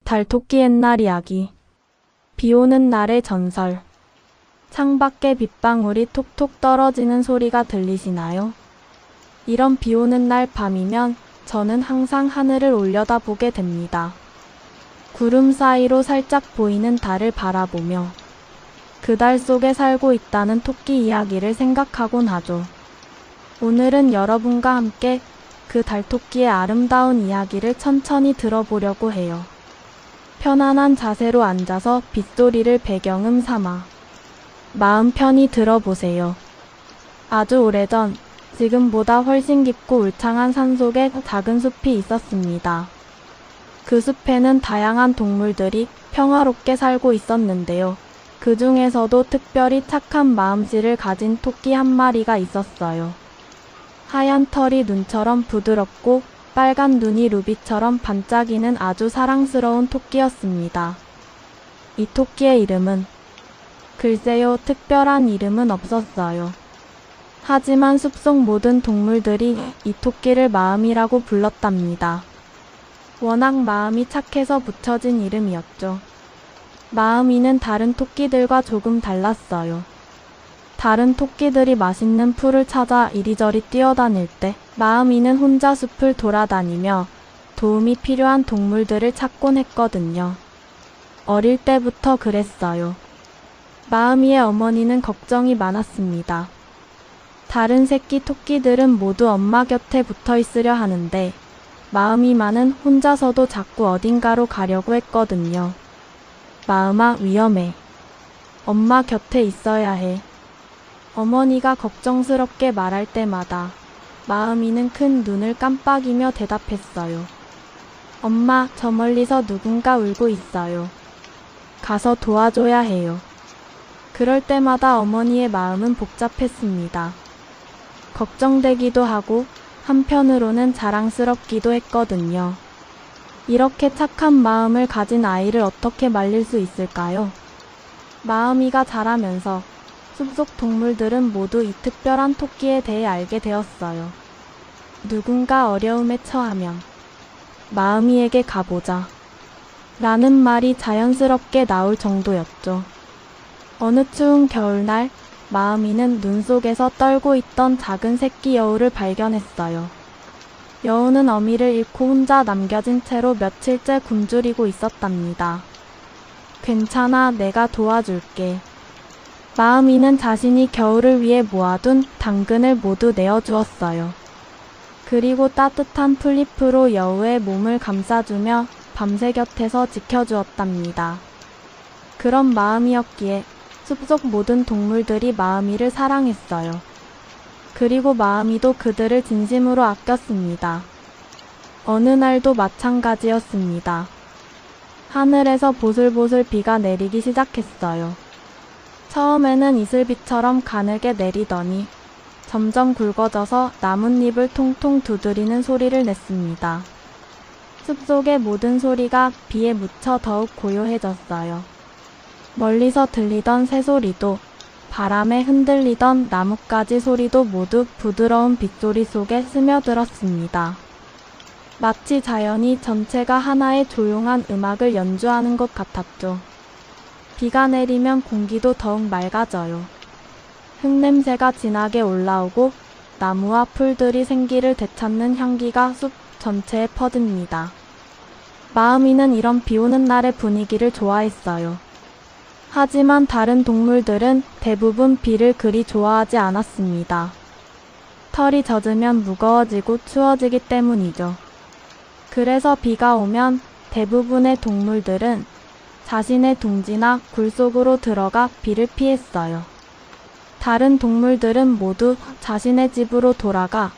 달토끼 옛날 이야기. 비 오는 날의 전설. 창밖에 빗방울이 톡톡 떨어지는 소리가 들리시나요? 이런 비 오는 날 밤이면 저는 항상 하늘을 올려다보게 됩니다. 구름 사이로 살짝 보이는 달을 바라보며 그 달 속에 살고 있다는 토끼 이야기를 생각하곤 하죠. 오늘은 여러분과 함께 그 달토끼의 아름다운 이야기를 천천히 들어보려고 해요. 편안한 자세로 앉아서 빗소리를 배경음 삼아 마음 편히 들어보세요. 아주 오래전, 지금보다 훨씬 깊고 울창한 산속에 작은 숲이 있었습니다. 그 숲에는 다양한 동물들이 평화롭게 살고 있었는데요. 그 중에서도 특별히 착한 마음씨를 가진 토끼 한 마리가 있었어요. 하얀 털이 눈처럼 부드럽고 빨간 눈이 루비처럼 반짝이는 아주 사랑스러운 토끼였습니다. 이 토끼의 이름은 글쎄요, 특별한 이름은 없었어요. 하지만 숲속 모든 동물들이 이 토끼를 마음이라고 불렀답니다. 워낙 마음이 착해서 붙여진 이름이었죠. 마음이는 다른 토끼들과 조금 달랐어요. 다른 토끼들이 맛있는 풀을 찾아 이리저리 뛰어다닐 때 마음이는 혼자 숲을 돌아다니며 도움이 필요한 동물들을 찾곤 했거든요. 어릴 때부터 그랬어요. 마음이의 어머니는 걱정이 많았습니다. 다른 새끼 토끼들은 모두 엄마 곁에 붙어 있으려 하는데 마음이만은 혼자서도 자꾸 어딘가로 가려고 했거든요. 마음아, 위험해. 엄마 곁에 있어야 해. 어머니가 걱정스럽게 말할 때마다 마음이는 큰 눈을 깜빡이며 대답했어요. 엄마, 저 멀리서 누군가 울고 있어요. 가서 도와줘야 해요. 그럴 때마다 어머니의 마음은 복잡했습니다. 걱정되기도 하고 한편으로는 자랑스럽기도 했거든요. 이렇게 착한 마음을 가진 아이를 어떻게 말릴 수 있을까요? 마음이가 자라면서 숲속 동물들은 모두 이 특별한 토끼에 대해 알게 되었어요. 누군가 어려움에 처하면 마음이에게 가보자 라는 말이 자연스럽게 나올 정도였죠. 어느 추운 겨울날 마음이는 눈 속에서 떨고 있던 작은 새끼 여우를 발견했어요. 여우는 어미를 잃고 혼자 남겨진 채로 며칠째 굶주리고 있었답니다. 괜찮아, 내가 도와줄게. 마음이는 자신이 겨울을 위해 모아둔 당근을 모두 내어주었어요. 그리고 따뜻한 풀잎으로 여우의 몸을 감싸주며 밤새 곁에서 지켜주었답니다. 그런 마음이었기에 숲속 모든 동물들이 마음이를 사랑했어요. 그리고 마음이도 그들을 진심으로 아꼈습니다. 어느 날도 마찬가지였습니다. 하늘에서 보슬보슬 비가 내리기 시작했어요. 처음에는 이슬비처럼 가늘게 내리더니 점점 굵어져서 나뭇잎을 통통 두드리는 소리를 냈습니다. 숲속의 모든 소리가 비에 묻혀 더욱 고요해졌어요. 멀리서 들리던 새소리도 바람에 흔들리던 나뭇가지 소리도 모두 부드러운 빗소리 속에 스며들었습니다. 마치 자연이 전체가 하나의 조용한 음악을 연주하는 것 같았죠. 비가 내리면 공기도 더욱 맑아져요. 흙냄새가 진하게 올라오고 나무와 풀들이 생기를 되찾는 향기가 숲 전체에 퍼집니다. 마음이는 이런 비 오는 날의 분위기를 좋아했어요. 하지만 다른 동물들은 대부분 비를 그리 좋아하지 않았습니다. 털이 젖으면 무거워지고 추워지기 때문이죠. 그래서 비가 오면 대부분의 동물들은 자신의 둥지나 굴 속으로 들어가 비를 피했어요. 다른 동물들은 모두 자신의 집으로 돌아가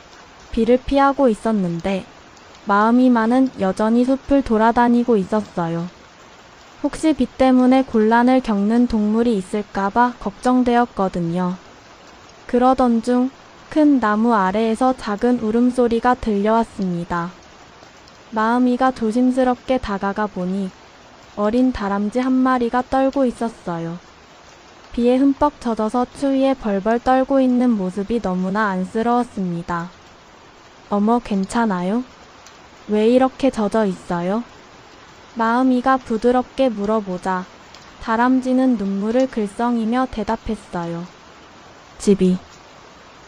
비를 피하고 있었는데 마음이만은 여전히 숲을 돌아다니고 있었어요. 혹시 비 때문에 곤란을 겪는 동물이 있을까봐 걱정되었거든요. 그러던 중 큰 나무 아래에서 작은 울음소리가 들려왔습니다. 마음이가 조심스럽게 다가가 보니 어린 다람쥐 한 마리가 떨고 있었어요. 비에 흠뻑 젖어서 추위에 벌벌 떨고 있는 모습이 너무나 안쓰러웠습니다. 어머, 괜찮아요? 왜 이렇게 젖어 있어요? 마음이가 부드럽게 물어보자 다람쥐는 눈물을 글썽이며 대답했어요. 집이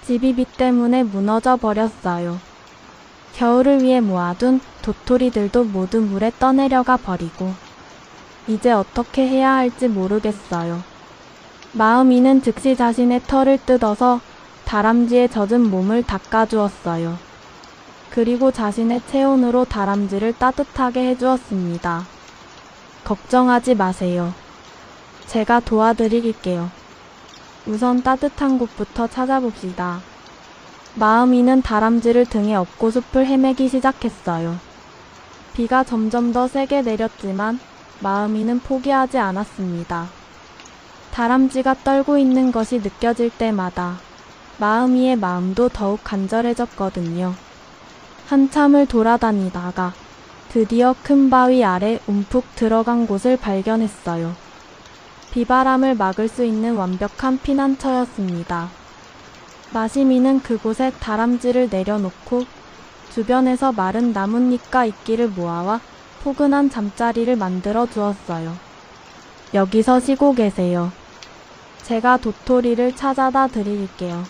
비 때문에 무너져 버렸어요. 겨울을 위해 모아둔 도토리들도 모두 물에 떠내려가 버리고 이제 어떻게 해야 할지 모르겠어요. 마음이는 즉시 자신의 털을 뜯어서 다람쥐의 젖은 몸을 닦아주었어요. 그리고 자신의 체온으로 다람쥐를 따뜻하게 해주었습니다. 걱정하지 마세요. 제가 도와드릴게요. 우선 따뜻한 곳부터 찾아봅시다. 마음이는 다람쥐를 등에 업고 숲을 헤매기 시작했어요. 비가 점점 더 세게 내렸지만 마음이는 포기하지 않았습니다. 다람쥐가 떨고 있는 것이 느껴질 때마다 마음이의 마음도 더욱 간절해졌거든요. 한참을 돌아다니다가 드디어 큰 바위 아래 움푹 들어간 곳을 발견했어요. 비바람을 막을 수 있는 완벽한 피난처였습니다. 마시미는 그곳에 다람쥐를 내려놓고 주변에서 마른 나뭇잎과 이끼를 모아와 포근한 잠자리를 만들어 주었어요. 여기서 쉬고 계세요. 제가 도토리를 찾아다 드릴게요.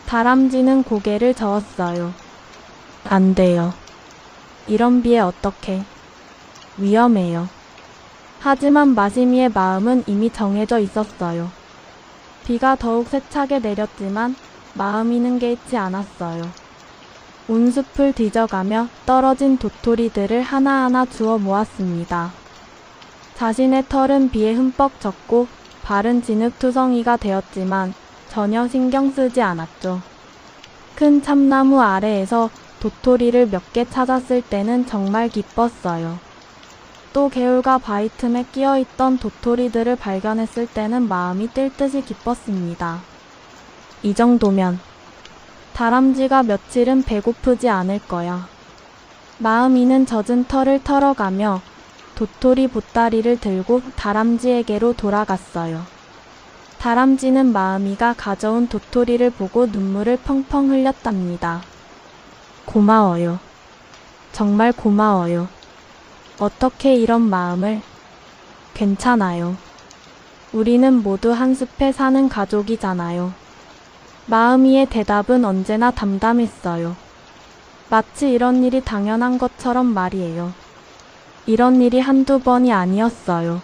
다람쥐는 고개를 저었어요. 안 돼요. 이런 비에 어떻게? 위험해요. 하지만 마시미의 마음은 이미 정해져 있었어요. 비가 더욱 세차게 내렸지만 마음이는 개의치 않았어요. 온 숲을 뒤져가며 떨어진 도토리들을 하나하나 주워 모았습니다. 자신의 털은 비에 흠뻑 젖고 발은 진흙투성이가 되었지만 전혀 신경 쓰지 않았죠. 큰 참나무 아래에서 도토리를 몇 개 찾았을 때는 정말 기뻤어요. 또 개울과 바위 틈에 끼어있던 도토리들을 발견했을 때는 마음이 뛸 듯이 기뻤습니다. 이 정도면 다람쥐가 며칠은 배고프지 않을 거야. 마음이는 젖은 털을 털어가며 도토리 보따리를 들고 다람쥐에게로 돌아갔어요. 다람쥐는 마음이가 가져온 도토리를 보고 눈물을 펑펑 흘렸답니다. 고마워요. 정말 고마워요. 어떻게 이런 마음을? 괜찮아요. 우리는 모두 한 숲에 사는 가족이잖아요. 마음이의 대답은 언제나 담담했어요. 마치 이런 일이 당연한 것처럼 말이에요. 이런 일이 한두 번이 아니었어요.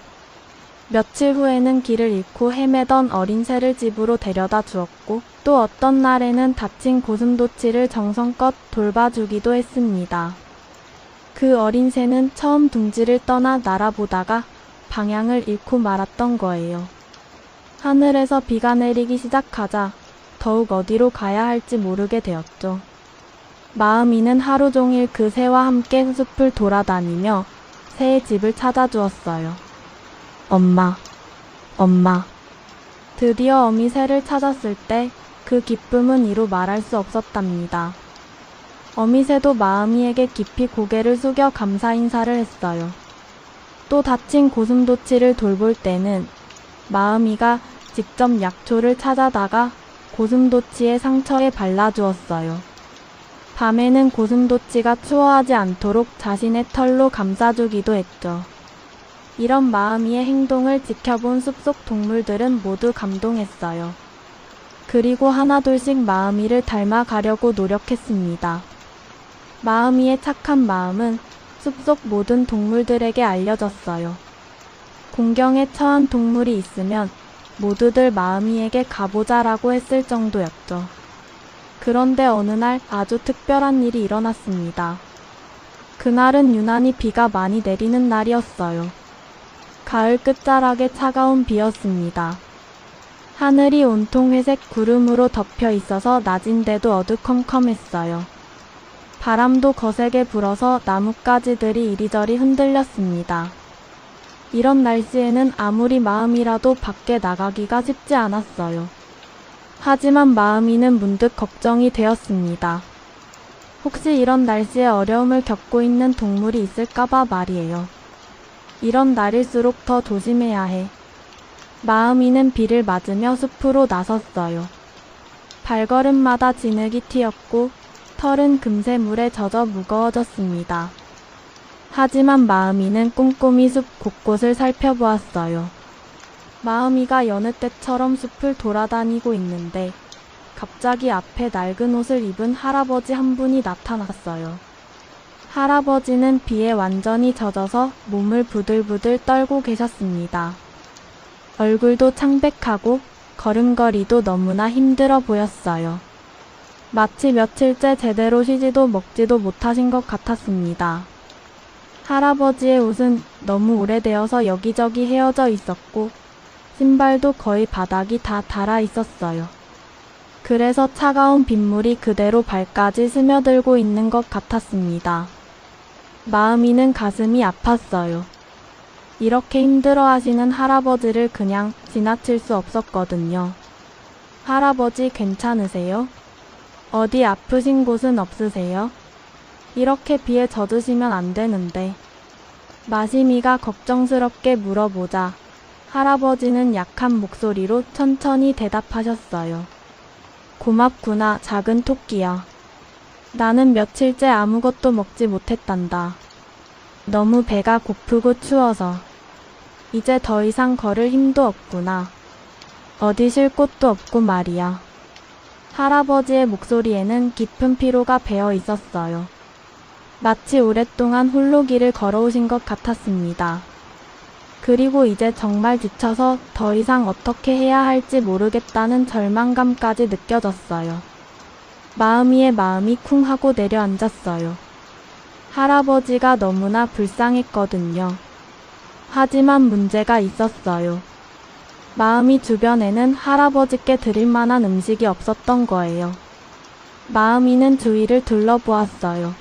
며칠 후에는 길을 잃고 헤매던 어린 새를 집으로 데려다 주었고 또 어떤 날에는 다친 고슴도치를 정성껏 돌봐주기도 했습니다. 그 어린 새는 처음 둥지를 떠나 날아보다가 방향을 잃고 말았던 거예요. 하늘에서 비가 내리기 시작하자 더욱 어디로 가야 할지 모르게 되었죠. 마음이는 하루 종일 그 새와 함께 숲을 돌아다니며 새의 집을 찾아주었어요. 엄마, 엄마. 드디어 어미 새를 찾았을 때 그 기쁨은 이루 말할 수 없었답니다. 어미 새도 마음이에게 깊이 고개를 숙여 감사 인사를 했어요. 또 다친 고슴도치를 돌볼 때는 마음이가 직접 약초를 찾아다가 고슴도치의 상처에 발라주었어요. 밤에는 고슴도치가 추워하지 않도록 자신의 털로 감싸주기도 했죠. 이런 마음이의 행동을 지켜본 숲속 동물들은 모두 감동했어요. 그리고 하나둘씩 마음이를 닮아가려고 노력했습니다. 마음이의 착한 마음은 숲속 모든 동물들에게 알려졌어요. 공경에 처한 동물이 있으면 모두들 마음이에게 가보자라고 했을 정도였죠. 그런데 어느 날 아주 특별한 일이 일어났습니다. 그날은 유난히 비가 많이 내리는 날이었어요. 가을 끝자락의 차가운 비였습니다. 하늘이 온통 회색 구름으로 덮여 있어서 낮인데도 어두컴컴했어요. 바람도 거세게 불어서 나뭇가지들이 이리저리 흔들렸습니다. 이런 날씨에는 아무리 마음이라도 밖에 나가기가 쉽지 않았어요. 하지만 마음이는 문득 걱정이 되었습니다. 혹시 이런 날씨에 어려움을 겪고 있는 동물이 있을까봐 말이에요. 이런 날일수록 더 조심해야 해. 마음이는 비를 맞으며 숲으로 나섰어요. 발걸음마다 진흙이 튀었고 털은 금세 물에 젖어 무거워졌습니다. 하지만 마음이는 꼼꼼히 숲 곳곳을 살펴보았어요. 마음이가 여느 때처럼 숲을 돌아다니고 있는데 갑자기 앞에 낡은 옷을 입은 할아버지 한 분이 나타났어요. 할아버지는 비에 완전히 젖어서 몸을 부들부들 떨고 계셨습니다. 얼굴도 창백하고 걸음걸이도 너무나 힘들어 보였어요. 마치 며칠째 제대로 쉬지도 먹지도 못하신 것 같았습니다. 할아버지의 옷은 너무 오래되어서 여기저기 헤어져 있었고 신발도 거의 바닥이 다 닳아 있었어요. 그래서 차가운 빗물이 그대로 발까지 스며들고 있는 것 같았습니다. 마음이는 가슴이 아팠어요. 이렇게 힘들어하시는 할아버지를 그냥 지나칠 수 없었거든요. 할아버지 괜찮으세요? 어디 아프신 곳은 없으세요? 이렇게 비에 젖으시면 안 되는데. 마시미가 걱정스럽게 물어보자 할아버지는 약한 목소리로 천천히 대답하셨어요. 고맙구나, 작은 토끼야. 나는 며칠째 아무것도 먹지 못했단다. 너무 배가 고프고 추워서. 이제 더 이상 걸을 힘도 없구나. 어디 쉴 곳도 없고 말이야. 할아버지의 목소리에는 깊은 피로가 배어 있었어요. 마치 오랫동안 홀로 길을 걸어오신 것 같았습니다. 그리고 이제 정말 지쳐서 더 이상 어떻게 해야 할지 모르겠다는 절망감까지 느껴졌어요. 마음이의 마음이 쿵 하고 내려앉았어요. 할아버지가 너무나 불쌍했거든요. 하지만 문제가 있었어요. 마음이 주변에는 할아버지께 드릴 만한 음식이 없었던 거예요. 마음이는 주위를 둘러보았어요.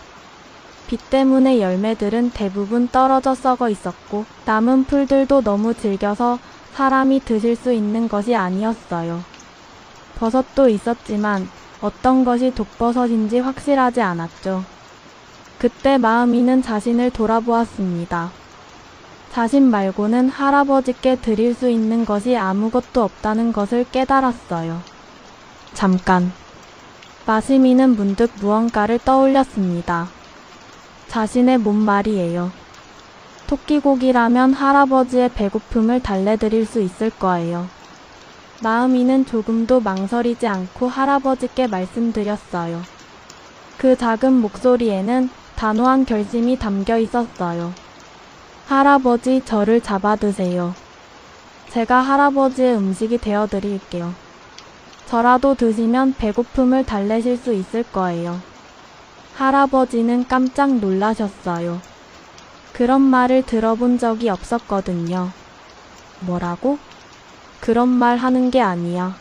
비 때문에 열매들은 대부분 떨어져 썩어 있었고 남은 풀들도 너무 질겨서 사람이 드실 수 있는 것이 아니었어요. 버섯도 있었지만 어떤 것이 독버섯인지 확실하지 않았죠. 그때 마음이는 자신을 돌아보았습니다. 자신 말고는 할아버지께 드릴 수 있는 것이 아무것도 없다는 것을 깨달았어요. 잠깐. 마시미는 문득 무언가를 떠올렸습니다. 자신의 몸 말이에요. 토끼고기라면 할아버지의 배고픔을 달래드릴 수 있을 거예요. 마음이는 조금도 망설이지 않고 할아버지께 말씀드렸어요. 그 작은 목소리에는 단호한 결심이 담겨 있었어요. 할아버지, 저를 잡아드세요. 제가 할아버지의 음식이 되어드릴게요. 저라도 드시면 배고픔을 달래실 수 있을 거예요. 할아버지는 깜짝 놀라셨어요. 그런 말을 들어본 적이 없었거든요. 뭐라고? 그런 말 하는 게 아니야.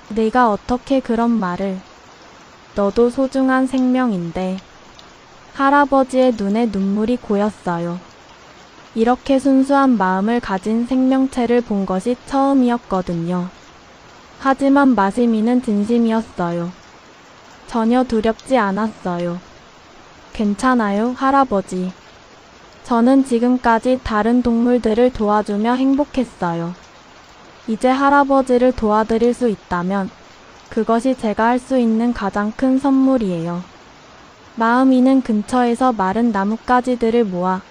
내가 어떻게 그런 말을. 너도 소중한 생명인데. 할아버지의 눈에 눈물이 고였어요. 이렇게 순수한 마음을 가진 생명체를 본 것이 처음이었거든요. 하지만 마시미는 진심이었어요. 전혀 두렵지 않았어요. 괜찮아요, 할아버지. 저는 지금까지 다른 동물들을 도와주며 행복했어요. 이제 할아버지를 도와드릴 수 있다면 그것이 제가 할 수 있는 가장 큰 선물이에요. 마음이는 근처에서 마른 나뭇가지들을 모아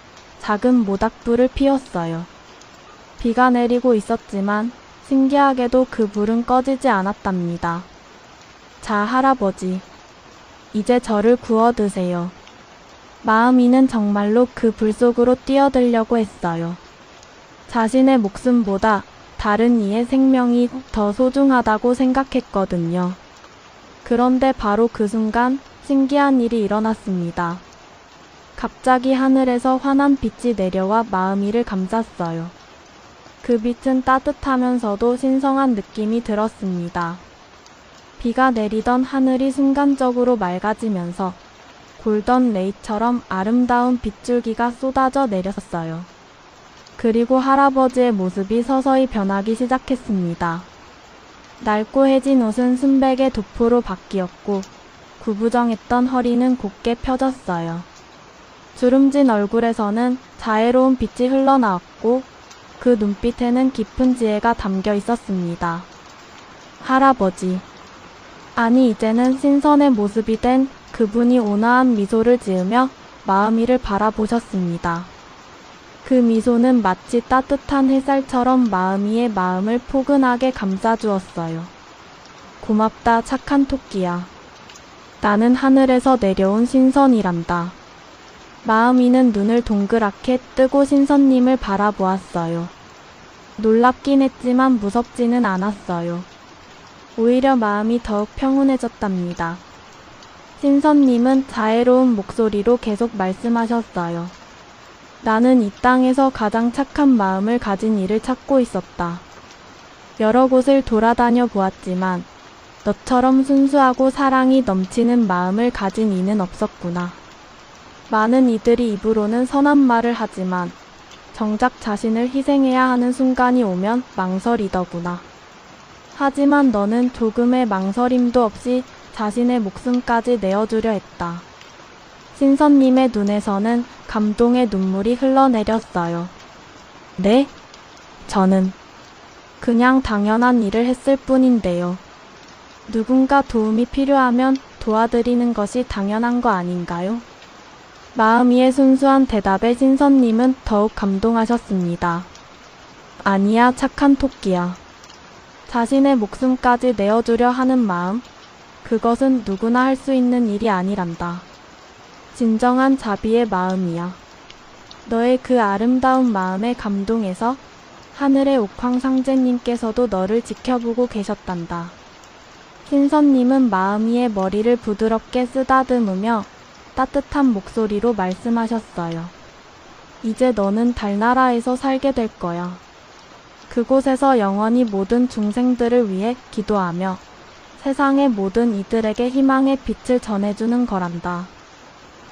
작은 모닥불을 피웠어요. 비가 내리고 있었지만 신기하게도 그 불은 꺼지지 않았답니다. 자, 할아버지. 이제 저를 구워 드세요. 마음이는 정말로 그 불 속으로 뛰어들려고 했어요. 자신의 목숨보다 다른 이의 생명이 더 소중하다고 생각했거든요. 그런데 바로 그 순간 신기한 일이 일어났습니다. 갑자기 하늘에서 환한 빛이 내려와 마음이를 감쌌어요. 그 빛은 따뜻하면서도 신성한 느낌이 들었습니다. 비가 내리던 하늘이 순간적으로 맑아지면서 골든 레이처럼 아름다운 빗줄기가 쏟아져 내렸어요. 그리고 할아버지의 모습이 서서히 변하기 시작했습니다. 낡고해진 옷은 순백의 도포로 바뀌었고 구부정했던 허리는 곧게 펴졌어요. 주름진 얼굴에서는 자애로운 빛이 흘러나왔고 그 눈빛에는 깊은 지혜가 담겨 있었습니다. 할아버지. 아니, 이제는 신선의 모습이 된 그분이 온화한 미소를 지으며 마음이를 바라보셨습니다. 그 미소는 마치 따뜻한 햇살처럼 마음이의 마음을 포근하게 감싸주었어요. 고맙다, 착한 토끼야. 나는 하늘에서 내려온 신선이란다. 마음이는 눈을 동그랗게 뜨고 신선님을 바라보았어요. 놀랍긴 했지만 무섭지는 않았어요. 오히려 마음이 더욱 평온해졌답니다. 신선님은 자애로운 목소리로 계속 말씀하셨어요. 나는 이 땅에서 가장 착한 마음을 가진 이를 찾고 있었다. 여러 곳을 돌아다녀 보았지만 너처럼 순수하고 사랑이 넘치는 마음을 가진 이는 없었구나. 많은 이들이 입으로는 선한 말을 하지만 정작 자신을 희생해야 하는 순간이 오면 망설이더구나. 하지만 너는 조금의 망설임도 없이 자신의 목숨까지 내어주려 했다. 신선님의 눈에서는 감동의 눈물이 흘러내렸어요. 네? 저는 그냥 당연한 일을 했을 뿐인데요. 누군가 도움이 필요하면 도와드리는 것이 당연한 거 아닌가요? 마음이의 순수한 대답에 신선님은 더욱 감동하셨습니다. 아니야, 착한 토끼야. 자신의 목숨까지 내어주려 하는 마음, 그것은 누구나 할 수 있는 일이 아니란다. 진정한 자비의 마음이야. 너의 그 아름다운 마음에 감동해서 하늘의 옥황상제님께서도 너를 지켜보고 계셨단다. 신선님은 마음이의 머리를 부드럽게 쓰다듬으며 따뜻한 목소리로 말씀하셨어요. 이제 너는 달나라에서 살게 될 거야. 그곳에서 영원히 모든 중생들을 위해 기도하며 세상의 모든 이들에게 희망의 빛을 전해주는 거란다.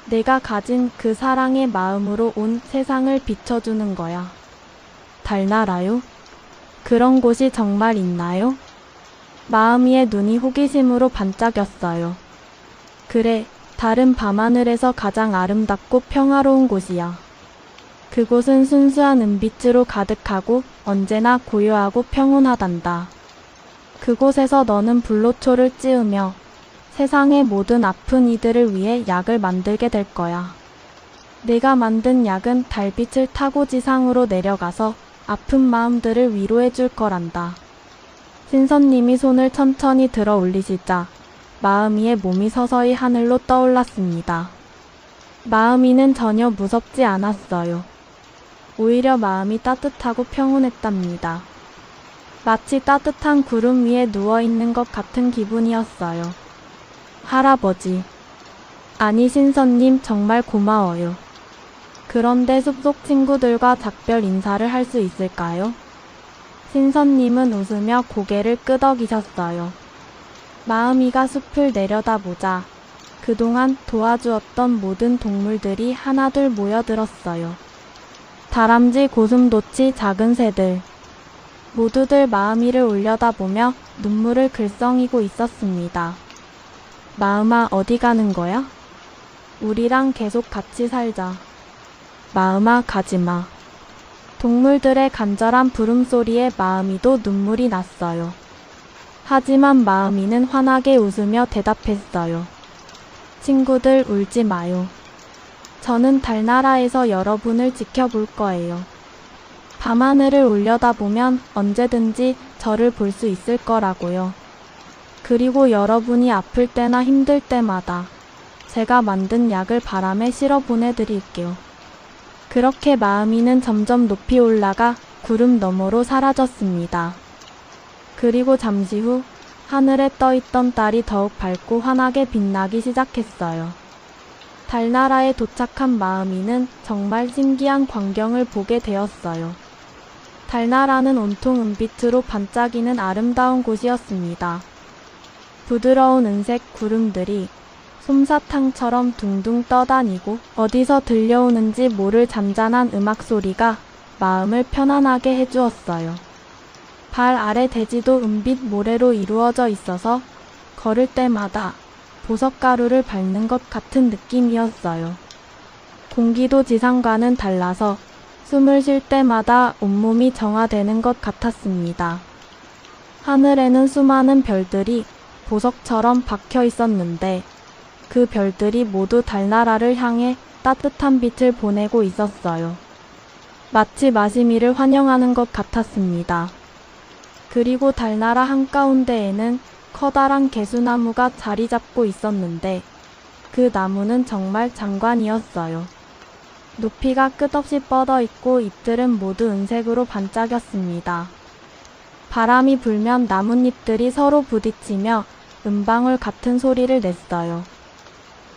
내가 가진 그 사랑의 마음으로 온 세상을 비춰주는 거야. 달나라요? 그런 곳이 정말 있나요? 마음이의 눈이 호기심으로 반짝였어요. 그래, 달은 밤하늘에서 가장 아름답고 평화로운 곳이야. 그곳은 순수한 은빛으로 가득하고 언제나 고요하고 평온하단다. 그곳에서 너는 불로초를 찌우며 세상의 모든 아픈 이들을 위해 약을 만들게 될 거야. 내가 만든 약은 달빛을 타고 지상으로 내려가서 아픈 마음들을 위로해 줄 거란다. 신선님이 손을 천천히 들어 올리시자 마음이의 몸이 서서히 하늘로 떠올랐습니다. 마음이는 전혀 무섭지 않았어요. 오히려 마음이 따뜻하고 평온했답니다. 마치 따뜻한 구름 위에 누워있는 것 같은 기분이었어요. 할아버지. 아니, 신선님, 정말 고마워요. 그런데 숲속 친구들과 작별 인사를 할 수 있을까요? 신선님은 웃으며 고개를 끄덕이셨어요. 마음이가 숲을 내려다보자 그동안 도와주었던 모든 동물들이 하나둘 모여들었어요. 다람쥐, 고슴도치, 작은 새들. 모두들 마음이를 올려다보며 눈물을 글썽이고 있었습니다. 마음아, 어디 가는 거야? 우리랑 계속 같이 살자. 마음아, 가지마. 동물들의 간절한 부름소리에 마음이도 눈물이 났어요. 하지만 마음이는 환하게 웃으며 대답했어요. 친구들, 울지 마요. 저는 달나라에서 여러분을 지켜볼 거예요. 밤하늘을 올려다보면 언제든지 저를 볼 수 있을 거라고요. 그리고 여러분이 아플 때나 힘들 때마다 제가 만든 약을 바람에 실어 보내드릴게요. 그렇게 마음이는 점점 높이 올라가 구름 너머로 사라졌습니다. 그리고 잠시 후 하늘에 떠있던 달이 더욱 밝고 환하게 빛나기 시작했어요. 달나라에 도착한 마음이는 정말 신기한 광경을 보게 되었어요. 달나라는 온통 은빛으로 반짝이는 아름다운 곳이었습니다. 부드러운 은색 구름들이 솜사탕처럼 둥둥 떠다니고 어디서 들려오는지 모를 잔잔한 음악 소리가 마음을 편안하게 해주었어요. 발 아래 대지도 은빛 모래로 이루어져 있어서 걸을 때마다 보석가루를 밟는 것 같은 느낌이었어요. 공기도 지상과는 달라서 숨을 쉴 때마다 온몸이 정화되는 것 같았습니다. 하늘에는 수많은 별들이 보석처럼 박혀 있었는데 그 별들이 모두 달나라를 향해 따뜻한 빛을 보내고 있었어요. 마치 마시미를 환영하는 것 같았습니다. 그리고 달나라 한가운데에는 커다란 개수나무가 자리 잡고 있었는데 그 나무는 정말 장관이었어요. 높이가 끝없이 뻗어 있고 잎들은 모두 은색으로 반짝였습니다. 바람이 불면 나뭇잎들이 서로 부딪히며 은방울 같은 소리를 냈어요.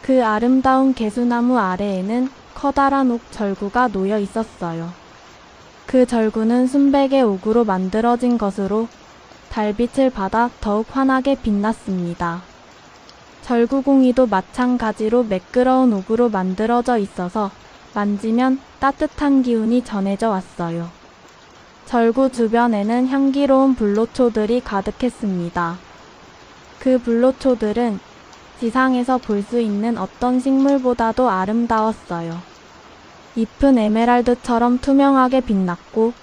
그 아름다운 개수나무 아래에는 커다란 옥 절구가 놓여 있었어요. 그 절구는 순백의 옥으로 만들어진 것으로 달빛을 받아 더욱 환하게 빛났습니다. 절구공이도 마찬가지로 매끄러운 옥으로 만들어져 있어서 만지면 따뜻한 기운이 전해져 왔어요. 절구 주변에는 향기로운 불로초들이 가득했습니다. 그 불로초들은 지상에서 볼 수 있는 어떤 식물보다도 아름다웠어요. 잎은 에메랄드처럼 투명하게 빛났고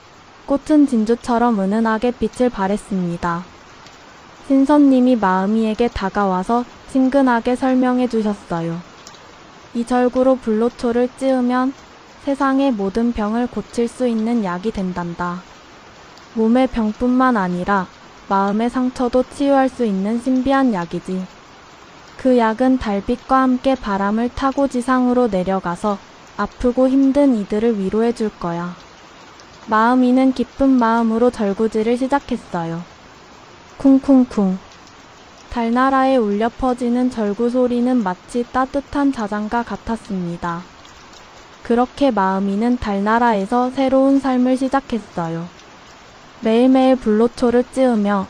꽃은 진주처럼 은은하게 빛을 발했습니다. 신선님이 마음이에게 다가와서 친근하게 설명해 주셨어요. 이 절구로 불로초를 찌우면 세상의 모든 병을 고칠 수 있는 약이 된단다. 몸의 병뿐만 아니라 마음의 상처도 치유할 수 있는 신비한 약이지. 그 약은 달빛과 함께 바람을 타고 지상으로 내려가서 아프고 힘든 이들을 위로해 줄 거야. 마음이는 기쁜 마음으로 절구질을 시작했어요. 쿵쿵쿵. 달나라에 울려 퍼지는 절구 소리는 마치 따뜻한 자장가 같았습니다. 그렇게 마음이는 달나라에서 새로운 삶을 시작했어요. 매일매일 불로초를 찌우며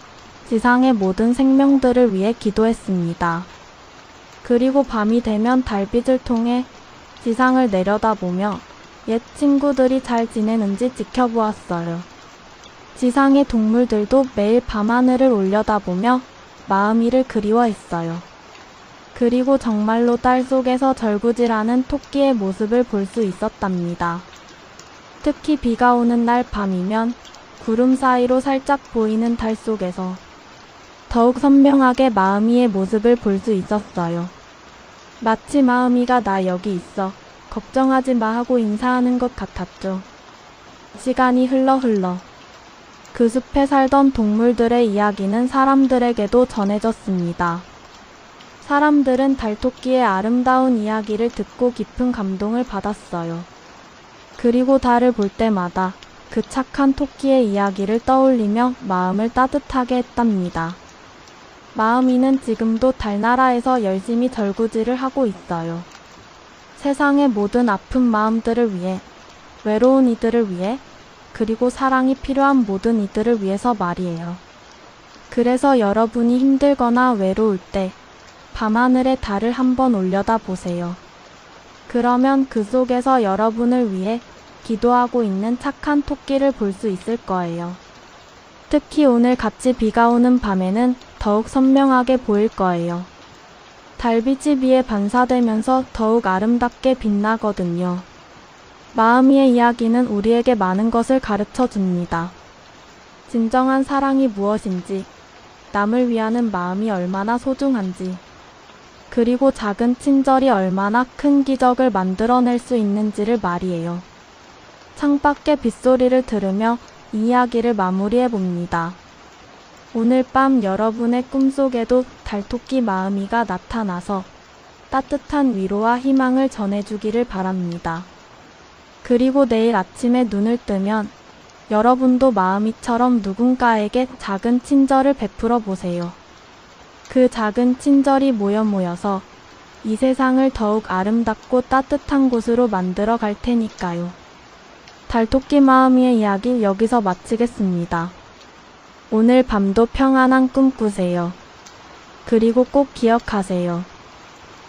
지상의 모든 생명들을 위해 기도했습니다. 그리고 밤이 되면 달빛을 통해 지상을 내려다보며 옛 친구들이 잘 지내는지 지켜보았어요. 지상의 동물들도 매일 밤하늘을 올려다보며 마음이를 그리워했어요. 그리고 정말로 딸 속에서 절구질하는 토끼의 모습을 볼 수 있었답니다. 특히 비가 오는 날 밤이면 구름 사이로 살짝 보이는 달 속에서 더욱 선명하게 마음이의 모습을 볼 수 있었어요. 마치 마음이가 나 여기 있어. 걱정하지 마 하고 인사하는 것 같았죠. 시간이 흘러 그 숲에 살던 동물들의 이야기는 사람들에게도 전해졌습니다. 사람들은 달토끼의 아름다운 이야기를 듣고 깊은 감동을 받았어요. 그리고 달을 볼 때마다 그 착한 토끼의 이야기를 떠올리며 마음을 따뜻하게 했답니다. 마음이는 지금도 달나라에서 열심히 절구질을 하고 있어요. 세상의 모든 아픈 마음들을 위해, 외로운 이들을 위해, 그리고 사랑이 필요한 모든 이들을 위해서 말이에요. 그래서 여러분이 힘들거나 외로울 때 밤하늘의 달을 한번 올려다 보세요. 그러면 그 속에서 여러분을 위해 기도하고 있는 착한 토끼를 볼 수 있을 거예요. 특히 오늘 같이 비가 오는 밤에는 더욱 선명하게 보일 거예요. 달빛이 비에 반사되면서 더욱 아름답게 빛나거든요. 마음이의 이야기는 우리에게 많은 것을 가르쳐 줍니다. 진정한 사랑이 무엇인지, 남을 위하는 마음이 얼마나 소중한지, 그리고 작은 친절이 얼마나 큰 기적을 만들어낼 수 있는지를 말이에요. 창밖의 빗소리를 들으며 이 이야기를 마무리해 봅니다. 오늘 밤 여러분의 꿈속에도 달토끼 마음이가 나타나서 따뜻한 위로와 희망을 전해주기를 바랍니다. 그리고 내일 아침에 눈을 뜨면 여러분도 마음이처럼 누군가에게 작은 친절을 베풀어 보세요. 그 작은 친절이 모여서 이 세상을 더욱 아름답고 따뜻한 곳으로 만들어 갈 테니까요. 달토끼 마음이의 이야기 여기서 마치겠습니다. 오늘 밤도 평안한 꿈 꾸세요. 그리고 꼭 기억하세요.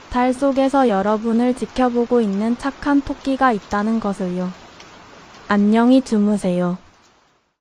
달 속에서 여러분을 지켜보고 있는 착한 토끼가 있다는 것을요. 안녕히 주무세요.